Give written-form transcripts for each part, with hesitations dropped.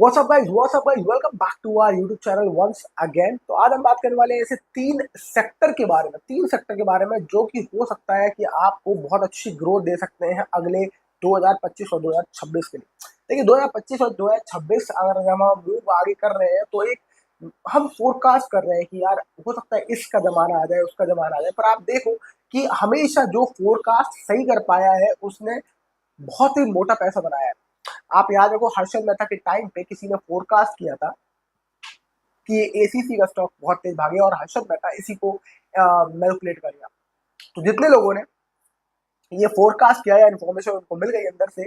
What's up guys, welcome back to our YouTube channel once again. तो आज हम बात करने वाले हैं ऐसे तीन सेक्टर के बारे में जो कि हो सकता है कि आपको बहुत अच्छी ग्रोथ दे सकते हैं अगले 2025 और 2026 के लिए। देखिए 2025 और 2026 अगर हम मूव आगे कर रहे हैं तो एक हम फोरकास्ट कर रहे हैं कि यार हो सकता है इसका जमाना आ जाए, उसका जमाना आ जाए, पर आप देखो कि हमेशा जो फोरकास्ट सही कर पाया है उसने बहुत ही मोटा पैसा बनाया है। आप याद रखो हर्षद मेहता के टाइम पे किसी ने फोरकास्ट किया था कि एसीसी का स्टॉक बहुत तेज भागे और हर्षद मेहता इसी को मैनिपुलेट करेगा। तो जितने लोगों ने ये फोरकास्ट किया या इन्फॉर्मेशन उनको मिल गई अंदर से,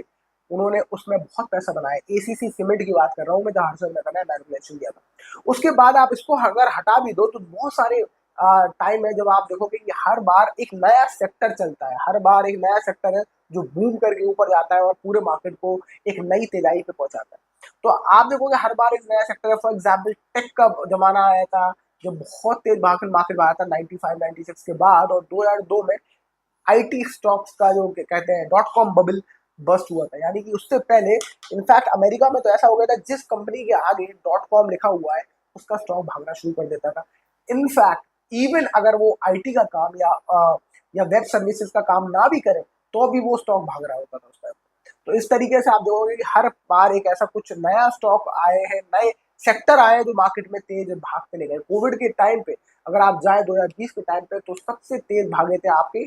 उन्होंने उसमें बहुत पैसा बनाया। एसीसी सीमेंट की बात कर रहा हूँ मैं, जहां हर्षद मेहता ने मैनिपुलेशन किया था। उसके बाद आप इसको अगर हटा भी दो तो बहुत सारे टाइम है जब आप देखोगे कि हर बार एक नया सेक्टर चलता है, हर बार एक नया सेक्टर है जो बूम करके ऊपर जाता है और पूरे मार्केट को एक नई तेजाई पे पहुंचाता है। तो आप देखोगे हर बार एक नया सेक्टर है। फॉर एग्जाम्पल टेक का जमाना आया था जो बहुत तेज मार्केट मार्केट आया था 95 96 के बाद, और 2002 में आईटी स्टॉक्स का जो कहते हैं डॉट कॉम बबल बस्ट हुआ था। यानी कि उससे पहले इनफैक्ट अमेरिका में तो ऐसा हो गया था जिस कंपनी के आगे डॉट कॉम लिखा हुआ है उसका स्टॉक भागना शुरू कर देता था। इनफैक्ट इवन अगर वो आईटी का काम या वेब सर्विसेज का काम ना भी करे तो भी वो स्टॉक भाग रहा होता था उस टाइम। तो इस तरीके से आप देखोगे कि हर बार एक ऐसा कुछ नया स्टॉक आए हैं, नए सेक्टर आए हैं जो मार्केट में तेज भागते ले गए। कोविड के टाइम पे अगर आप जाए 2020 के टाइम पे तो सबसे तेज भागे थे आपके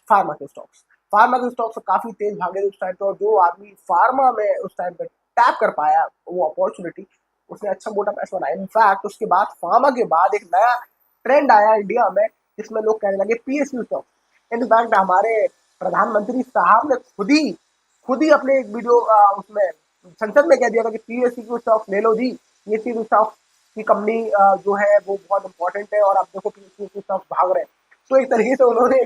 फार्मा के स्टॉक्स। फार्मा के स्टॉक्स काफी तेज भागे थे उस टाइम पे, और जो आदमी फार्मा में उस टाइम पे टैप कर पाया वो अपॉर्चुनिटी, उसने अच्छा मोटा पैसा बनाया। इनफैक्ट उसके बाद फार्मा के बाद एक नया ट्रेंड आया इंडिया में जिसमें लोग कहने लगे पीएसयू स्टॉक। इनफैक्ट हमारे प्रधानमंत्री साहब ने खुद ही अपने एक वीडियो उसमें संसद में कह दिया था कि पीएसयू स्टॉक ले लो जी, पीएसयू स्टॉक की कंपनी जो है वो बहुत इंपॉर्टेंट है और आप देखो पीएसयू स्टॉक भाग रहे हैं। तो एक तरीके से उन्होंने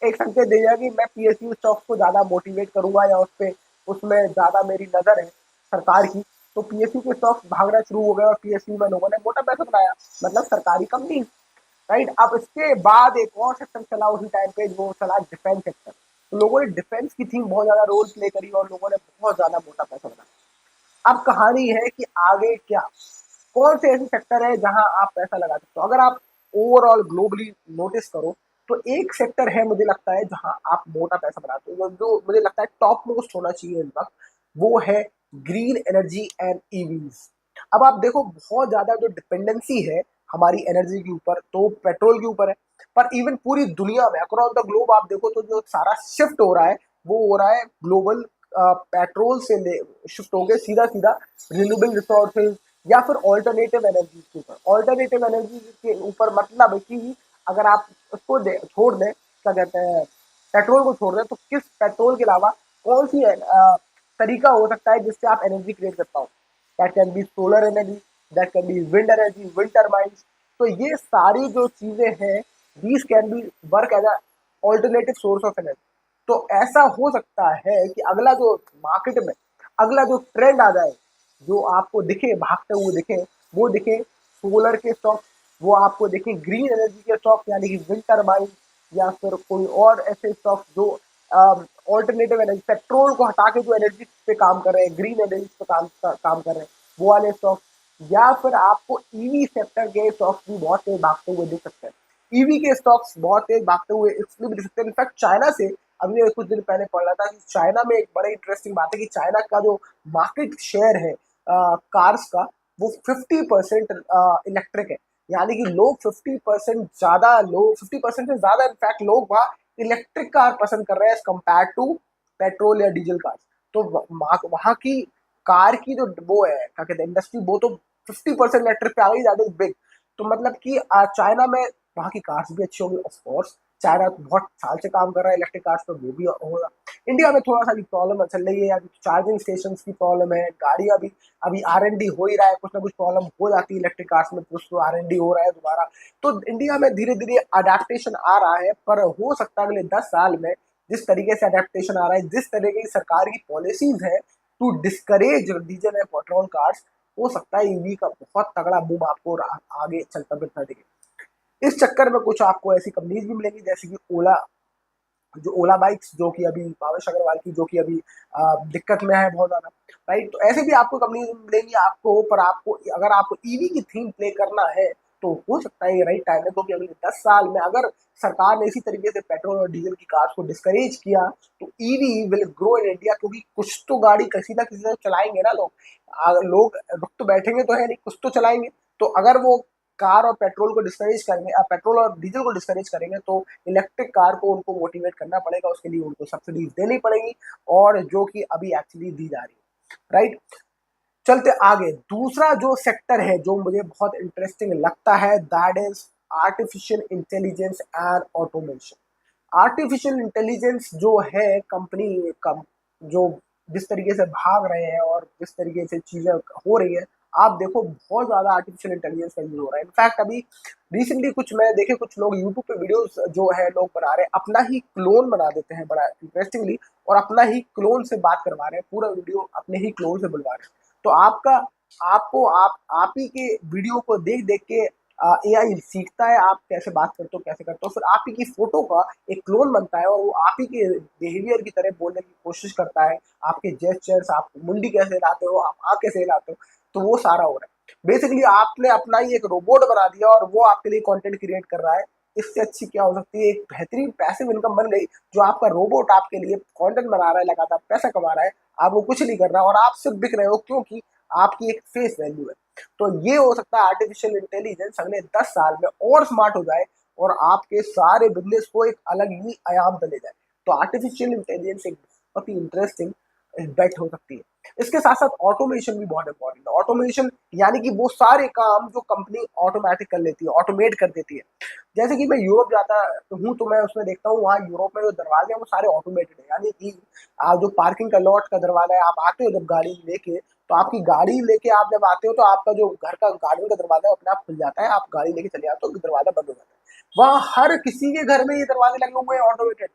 एक संकेत दे दिया कि मैं पीएसयू स्टॉक्स को ज्यादा मोटिवेट करूंगा या उसमें ज्यादा मेरी नजर है सरकार की। तो पीएसयू के स्टॉक्स भागना शुरू हो गए और पीएसयू में लोगों ने मोटा पैसा बनाया, मतलब सरकारी कंपनी। राइट, अब इसके बाद एक और सेक्टर चला उसी टाइम पे, जो चला डिफेंस सेक्टर। तो लोगों ने डिफेंस की थीम बहुत ज्यादा रोल प्ले करी और लोगों ने बहुत ज्यादा मोटा पैसा बनाया। अब कहानी है कि आगे क्या, कौन से ऐसे सेक्टर है जहां आप पैसा लगा सकते हो। अगर आप ओवरऑल ग्लोबली नोटिस करो तो एक सेक्टर है मुझे लगता है जहां आप मोटा पैसा बनाते हो, जो मुझे लगता है टॉप मोस्ट होना चाहिए इस वक्त, वो है ग्रीन एनर्जी एंड ईवीज। अब आप देखो बहुत ज्यादा जो डिपेंडेंसी है हमारी एनर्जी के ऊपर तो पेट्रोल के ऊपर है, पर इवन पूरी दुनिया में अक्रॉस द ग्लोब आप देखो तो जो सारा शिफ्ट हो रहा है वो हो रहा है ग्लोबल पेट्रोल से शिफ्ट हो गए सीधा सीधा रिन्यूएबल रिसोर्सेज या फिर ऑल्टरनेटिव एनर्जी के ऊपर। ऑल्टरनेटिव एनर्जी के ऊपर मतलब है कि अगर आप उसको छोड़ दें, क्या कहते हैं, पेट्रोल को छोड़ दें, तो किस पेट्रोल के अलावा कौन सी तरीका हो सकता है जिससे आप एनर्जी क्रिएट कर पाओ। That can be solar energy, that can be wind energy, wind turbines. तो ये सारी जो चीजें हैं these can be work as a alternative source of energy. तो ऐसा हो सकता है कि अगला जो मार्केट में अगला जो ट्रेंड आ जाए, जो आपको दिखे भागते हुए दिखे, वो दिखे सोलर के स्टॉक, वो आपको दिखे ग्रीन एनर्जी के स्टॉक यानी कि विंड टर्बाइन, या फिर कोई और ऐसे स्टॉक जो ऑल्टरनेटिव एनर्जी, पेट्रोल को हटा के जो एनर्जी पे काम कर रहे हैं, ग्रीन एनर्जी पे काम कर रहे हैं, वो वाले स्टॉक। या फिर आपको ईवी सेक्टर के स्टॉक्स भी बहुत तेज भागते हुए दिख सकते हैं। ईवी के स्टॉक्स बहुत तेज भागते हुए इसलिए भी दिख सकते हैं, इनफैक्ट चाइना से अभी कुछ दिन पहले पढ़ रहा था कि चाइना में एक बड़ा इंटरेस्टिंग बात है कि चाइना का जो मार्केट शेयर है कार्स का, वो 50% इलेक्ट्रिक है। यानी कि लोग 50% से ज्यादा इनफैक्ट लोग वहाँ इलेक्ट्रिक कार पसंद कर रहे हैं एज कम्पेयर टू पेट्रोल या डीजल कार। तो वहाँ की कार की जो वो है क्या कहते हैं इंडस्ट्री, वो तो 50% इलेक्ट्रिक पे आ गई, दैट इज बिग। तो मतलब कि चाइना में वहाँ की कार्स भी अच्छी होगी ऑफकोर्स। चाइना बहुत साल से काम कर रहा है इलेक्ट्रिक कार्स पर, वो भी होगा। इंडिया में थोड़ा सा भी प्रॉब्लम चल रही है, या चार्जिंग स्टेशन की प्रॉब्लम है, गाड़ियां भी अभी R&D हो ही रहा है, कुछ ना कुछ प्रॉब्लम हो जाती है इलेक्ट्रिक कार्स में, कुछ तो R&D हो रहा है दोबारा। तो इंडिया में धीरे धीरे अडेप्टेशन आ रहा है, पर हो सकता है अगले 10 साल में जिस तरीके से अडेप्टेशन आ रहा है, जिस तरीके की सरकार की पॉलिसीज है to discourage diesel and petrol cars, हो सकता है ईवी का बहुत तगड़ा बूम आपको आगे चलता फिरता दिखे। इस चक्कर में कुछ आपको ऐसी कंपनीज भी मिलेंगी जैसे कि ओला, जो ओला बाइक्स जो कि अभी भावेश अग्रवाल की जो कि अभी दिक्कत में है बहुत ज़्यादा, राइट। तो ऐसे भी आपको कंपनी मिलेंगी आपको, पर आपको अगर आपको ईवी की थीम प्ले करना है तो हो सकता है ये राइट टाइम है, क्योंकि अगले 10 साल में अगर सरकार ने इसी तरीके से पेट्रोल और डीजल की कार्स को डिस्करेज किया तो EV will grow in India, क्योंकि कुछ तो गाड़ी किसी ना किसी से चलाएंगे ना लोग। लोग रुक तो बैठेंगे तो है नहीं, कुछ तो चलाएंगे। तो अगर वो कार और पेट्रोल को डिस्करेज करेंगे, पेट्रोल और डीजल को डिस्करेज करेंगे, तो इलेक्ट्रिक कार को उनको मोटिवेट करना पड़ेगा, उसके लिए उनको सब्सिडीज देनी पड़ेगी, और जो कि अभी एक्चुअली दी जा रही है, राइट। चलते आगे, दूसरा जो सेक्टर है जो मुझे बहुत इंटरेस्टिंग लगता है, that is artificial intelligence and automation. Artificial intelligence जो है कंपनी का जो जिस तरीके से भाग रहे हैं और जिस तरीके से चीजें हो रही है, आप देखो बहुत ज्यादा आर्टिफिशियल इंटेलिजेंस का यूज हो रहा है। इनफैक्ट अभी रिसेंटली कुछ मैं देखे, कुछ लोग यूट्यूब पे वीडियोस जो है लोग बना रहे हैं, अपना ही क्लोन बना देते हैं बड़ा इंटरेस्टिंगली, और अपना ही क्लोन से बात करवा रहे हैं, पूरा वीडियो अपने ही क्लोन से बुलवा रहे हैं। तो आपका आपको आप ही के वीडियो को देख देख के एआई सीखता है आप कैसे बात करते हो, कैसे करते हो, फिर आप ही की फोटो का एक क्लोन बनता है और वो आप ही के बिहेवियर की तरह बोलने की कोशिश करता है। आपके जेस्चर्स, आप मुंडी कैसे हिलाते हो, आप आँख कैसे हिलाते हो, तो वो सारा हो रहा है। बेसिकली आपने अपना ही एक रोबोट बना दिया और वो आपके लिए कंटेंट क्रिएट कर रहा है। इससे अच्छी क्या हो सकती है, एक बेहतरीन पैसिव इनकम बन गई। जो आपका रोबोट आपके लिए कंटेंट बना रहा है, लगातार पैसा कमा रहा है, आपको कुछ नहीं करना और आप सिर्फ बिक रहे हो, क्योंकि आपकी एक फेस वैल्यू है। तो ये हो सकता है आर्टिफिशियल इंटेलिजेंस अगले 10 साल में और स्मार्ट हो जाए और आपके सारे बिजनेस को एक अलग ही आयाम पे ले जाए। तो आर्टिफिशियल इंटेलिजेंस एक बहुत ही इंटरेस्टिंग बेट हो सकती है। इसके साथ साथ ऑटोमेशन भी बहुत इंपॉर्टेंट है। ऑटोमेशन यानी कि वो सारे काम जो कंपनी ऑटोमेटिक कर लेती है, ऑटोमेट कर देती है। जैसे कि मैं यूरोप जाता हूँ तो मैं उसमें देखता हूँ, वहाँ यूरोप में जो दरवाजे हैं वो सारे ऑटोमेटेड है। यानी कि आप जो पार्किंग का लॉट का दरवाजा है, आप आते हो जब गाड़ी लेके, तो आपकी गाड़ी लेके आप जब आते हो तो आपका जो घर का गार्डन का दरवाजा है अपने आप खुल जाता है, आप गाड़ी लेके चले जाते हो, दरवाजा बंद हो जाता है। वहाँ हर किसी के घर में ये दरवाजे लगे हुए हैं ऑटोमेटेड,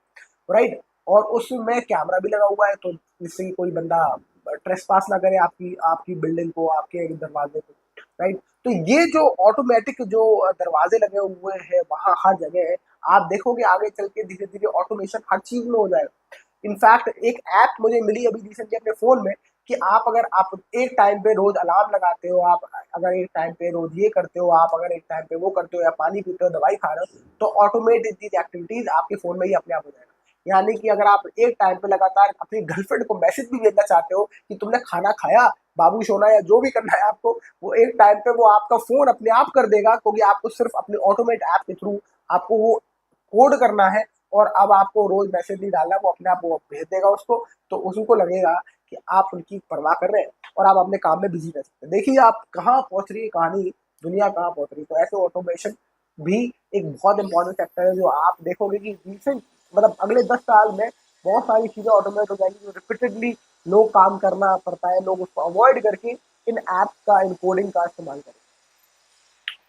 राइट। और उसमें कैमरा भी लगा हुआ है, तो जिससे कि कोई बंदा ट्रेसपास ना करे आपकी आपकी बिल्डिंग को, आपके दरवाजे को, राइट। तो ये जो ऑटोमेटिक जो दरवाजे लगे हुए हैं वहाँ हर जगह है, आप देखोगे आगे चल के धीरे धीरे ऑटोमेशन हर चीज में हो जाएगा। इनफैक्ट एक ऐप मुझे मिली अभी रिसेंटली अपने फोन में, कि आप एक टाइम पे रोज अलार्म लगाते हो, आप अगर एक टाइम पे रोज ये करते हो, आप अगर एक टाइम पे वो करते हो, या पानी पीते हो, दवाई खा रहे हो, तो ऑटोमेटेड दीज एक्टिविटीज आपके फोन में ही अपने आप हो जाएगा। यानी कि अगर आप एक टाइम पे लगातार अपनी गर्लफ्रेंड को मैसेज भी भेजना चाहते हो कि तुमने खाना खाया, बाबू सोना, या जो भी करना है आपको, वो एक टाइम पे वो आपका फोन अपने आप कर देगा, क्योंकि आपको सिर्फ अपने ऑटोमेट ऐप के थ्रू आपको वो कोड करना है, और अब आपको रोज मैसेज नहीं डालना, वो अपने आप वो भेज देगा उसको। तो उसको लगेगा कि आप उनकी परवाह कर रहे हैं और आप अपने काम में बिजी रह सकते हैं। देखिए आप कहाँ पहुंच रही है कहानी, दुनिया कहाँ पहुंच रही है। तो ऐसे ऑटोमेशन भी एक बहुत इंपॉर्टेंट फैक्टर है, जो आप देखोगे कि रिसेंट मतलब अगले 10 साल में बहुत सारी चीजें ऑटोमेट हो जाएंगी, जो रिपीटेडली लोग काम करना पड़ता है, लोग उसको अवॉइड करके इन ऐप का, इन कोडिंग का इस्तेमाल करें।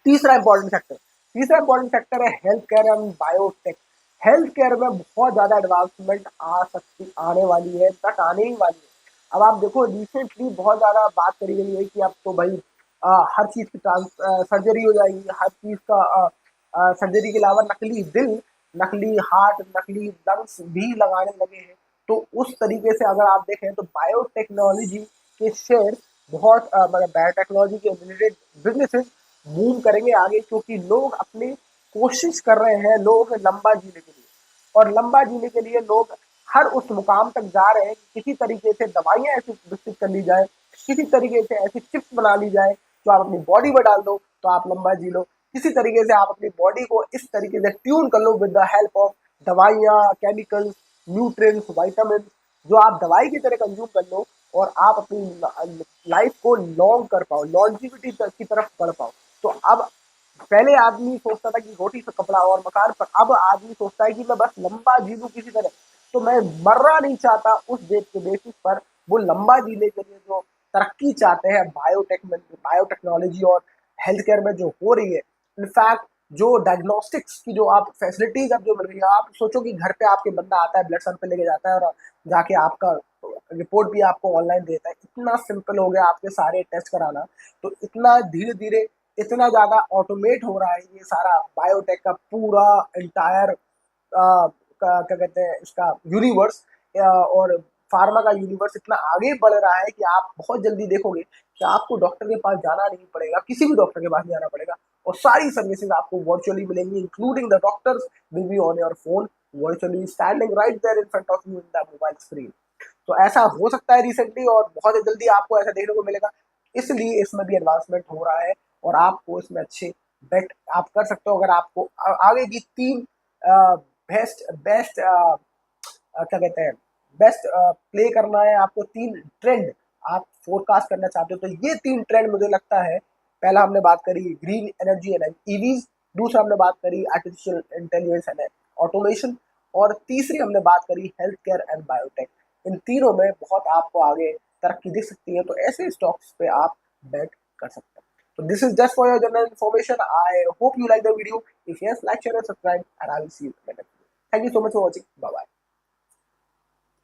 तीसरा इंपॉर्टेंट सेक्टर है health care and biotech. Health care में बहुत ज्यादा एडवांसमेंट आ सकती आने वाली है, तक आने ही वाली है। अब आप देखो रिसेंटली बहुत ज्यादा बात करी गई है कि अब तो भाई हर चीज की सर्जरी हो जाएगी, हर चीज का सर्जरी के अलावा नकली दिल, नकली हार्ट, नकली लंग्स भी लगाने लगे हैं। तो उस तरीके से अगर आप देखें तो बायोटेक्नोलॉजी के शेयर बहुत मतलब बायोटेक्नोलॉजी के रिलेटेड बिजनेसेस बूम करेंगे आगे, क्योंकि लोग अपनी कोशिश कर रहे हैं लोगों को लंबा जीने के लिए, और लंबा जीने के लिए लोग हर उस मुकाम तक जा रहे हैं कि किसी तरीके से दवाइयां ऐसी विकसित कर ली जाए, किसी तरीके से ऐसी चिप्स बना ली जाए जो आप अपनी बॉडी में डाल दो तो आप लंबा जी लो, किसी तरीके से आप अपनी बॉडी को इस तरीके से ट्यून कर लो विद द हेल्प ऑफ दवाइयाँ, केमिकल्स, न्यूट्रिएंट्स, विटामिन, जो आप दवाई की तरह कंज्यूम कर लो, और आप अपनी लाइफ को लॉन्ग कर पाओ, लॉन्जिविटी की तरफ बढ़ पाओ। तो अब पहले आदमी सोचता था कि रोटी से कपड़ा और मकान, पर अब आदमी सोचता है कि मैं बस लंबा जी लूं किसी तरह। तो मैं मरना नहीं चाहता उस डेट के बेसिस पर, वो लंबा जीने के लिए जो तरक्की चाहते हैं बायोटेक्नोलॉजी और हेल्थ केयर में जो हो रही है। इनफैक्ट जो डायग्नोस्टिक्स की जो आप फैसिलिटीज अब जो मिल रही है, आप सोचो कि घर पे आपके बंदा आता है, ब्लड सैंपल लेके जाता है और जाके आपका रिपोर्ट भी आपको ऑनलाइन देता है। इतना सिंपल हो गया आपके सारे टेस्ट कराना। तो इतना धीरे धीरे इतना ज्यादा ऑटोमेट हो रहा है ये सारा बायोटेक का पूरा इंटायर क्या कहते हैं इसका यूनिवर्स और फार्मा का यूनिवर्स इतना आगे बढ़ रहा है कि आप बहुत जल्दी देखोगे कि आपको डॉक्टर के पास जाना नहीं पड़ेगा, किसी भी डॉक्टर के पास नहीं जाना पड़ेगा और सारी सर्विसेज आपको वर्चुअली मिलेंगी, including the doctors will be on your phone virtually standing right there in front of you in the mobile screen. तो ऐसा हो सकता है रिसेंटली और बहुत जल्दी आपको ऐसा देखने को मिलेगा, इसलिए इसमें भी एडवांसमेंट हो रहा है और आपको इसमें अच्छे बेट आप कर सकते हो। अगर आपको आगे की 3 बेस्ट बेस्ट क्या कहते हैं बेस्ट प्ले करना है, आपको 3 ट्रेंड आप फोरकास्ट करना चाहते हो, तो ये 3 ट्रेंड मुझे लगता है, पहला हमने बात करी ग्रीन एनर्जी एंड ईवीज, दूसरा हमने बात करी आर्टिफिशियल इंटेलिजेंस एंड ऑटोमेशन और तीसरी हमने बात करी हेल्थ केयर एंड बायोटेक। इन तीनों में बहुत आपको आगे तरक्की दिख सकती है, तो ऐसे स्टॉक्स पे आप बेट कर सकते हैं। So this is just for your general information. I hope you like the video. If yes, like, share, and subscribe, and I will see you in the next video. Thank you so much for watching. Bye bye.